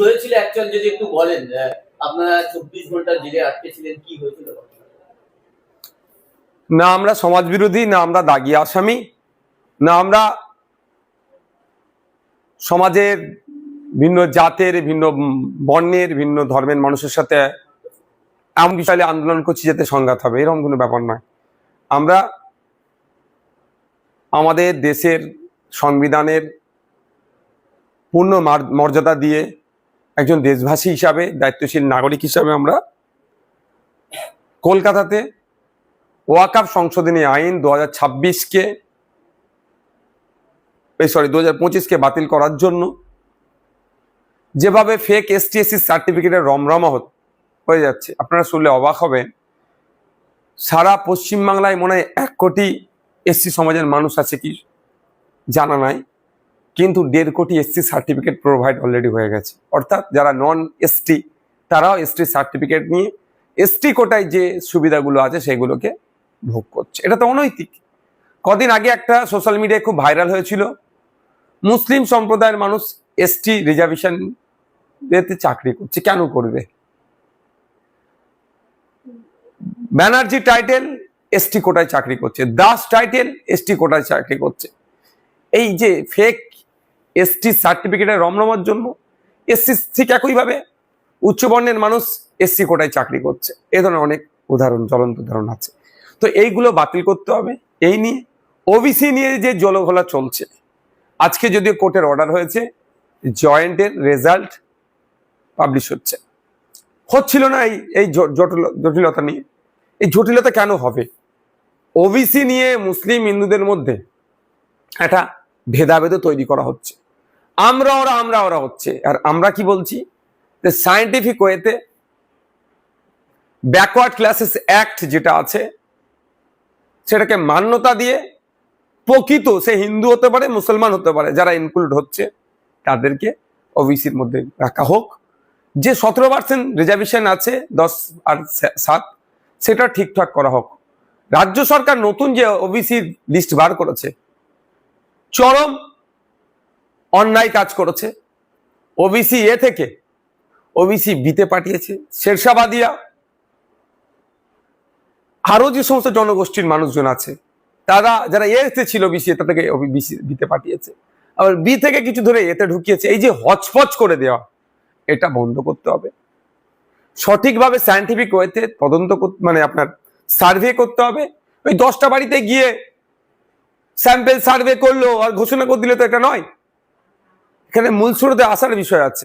হয়েছিল অ্যাকচুয়াল যদি একটু বলেন, আপনারা 24 ঘন্টা জেলে আটকে ছিলেন, কি হয়েছিল? না আমরা সমাজ বিরোধী, না আমরা দাগি আসামি, না আমরা সমাজের ভিন্ন জাতের, ভিন্ন বর্ণের, ভিন্ন ধর্মের মানুষের সাথে এমন বিষয়ে আন্দোলন করছি যাতে সংঘাত হবে, এরকম কোনো ব্যাপার নয়। আমরা আমাদের দেশের সংবিধানের পূর্ণ মর্যাদা দিয়ে একজন দেশবাসী হিসাবে, দায়িত্বশীল নাগরিক হিসাবে আমরা কলকাতাতে ওয়াকফ সংশোধনী আইন 2026কে 2025কে বাতিল করার জন্য যেভাবে ফেক ST/SC সার্টিফিকেটের রমরমা হয়ে যাচ্ছে, আপনারা শুনলে অবাক হবেন। সারা পশ্চিমবাংলায় মনে হয় 1 কোটি SC সমাজের মানুষ আছে কি জানা নাই, কিন্তু 1.5 কোটি SC সার্টিফিকেট প্রোভাইড অলরেডি হয়ে গেছে। অর্থাৎ যারা নন ST তারাও ST সার্টিফিকেট নিয়ে ST কোটায় যে সুবিধাগুলো আছে সেগুলোকে ভোগ করছে। এটা তো অনৈতিক। কদিন আগে একটা সোশ্যাল মিডিয়ায় খুব ভাইরাল হয়েছিল, মুসলিম সম্প্রদায়ের মানুষ ST রিজার্ভেশন দিতে চাকরি করছে, কেন করবে? ব্যানার্জি টাইটেল ST কোটায় চাকরি করছে, দাস টাইটেল ST কোটায় চাকরি করছে। এই যে ফেক ST সার্টিফিকেটের রমরমার জন্য SC ঠিক একইভাবে উচ্চবর্ণের মানুষ SC কোটায় চাকরি করছে। এ ধরনের অনেক উদাহরণ, জ্বলন্ত উদাহরণ আছে। তো এইগুলো বাতিল করতে হবে। এই নিয়ে OBC নিয়ে যে জলঘোলা চলছে, আজকে যদিও কোর্টের অর্ডার হয়েছে, জয়েন্টের রেজাল্ট পাবলিশ হচ্ছিল না। এই জটিলতা নিয়ে, এই জটিলতা কেন হবে? OBC নিয়ে মুসলিম হিন্দুদের মধ্যে একটা ভেদাভেদ তৈরি করা হচ্ছে, আমরা ওরা হচ্ছে। আর আমরা কি বলছি, যে সায়েন্টিফিক ওয়েতে ব্যাকওয়ার্ড ক্লাসেস অ্যাক্ট যেটা আছে সেটাকে মান্যতা দিয়ে প্রকৃত সে হিন্দু হতে পারে, মুসলমান হতে পারে, যারা ইনক্লুড হচ্ছে তাদেরকে OBCর মধ্যে রাখা হোক। যে 17% রিজার্ভেশন আছে 10 আর 7, সেটা ঠিকঠাক করা হোক। রাজ্য সরকার নতুন যে OBC লিস্ট বার করেছে, চরম অন্যায় কাজ করেছে। OBC A থেকে OBC B তে পাঠিয়েছে। শেরশাবাদিয়া আরো যে সমস্ত জনগোষ্ঠীর মানুষজন আছে, তারা যারা A তে ছিল OBC তাদেরকে OBC B তে পাঠিয়েছে, আবার B থেকে কিছু ধরে A তে ঢুকিয়েছে। এই যে হচপচ করে দেওয়া, এটা বন্ধ করতে হবে। সঠিকভাবে সায়েন্টিফিক ওয়েতে তদন্ত মানে আপনার সার্ভে করতে হবে। ওই 10টা বাড়িতে গিয়ে স্যাম্পল সার্ভে করলো আর ঘোষণা করে দিলে তো এটা নয়। এখানে মূল স্রোতে আসার বিষয় আছে।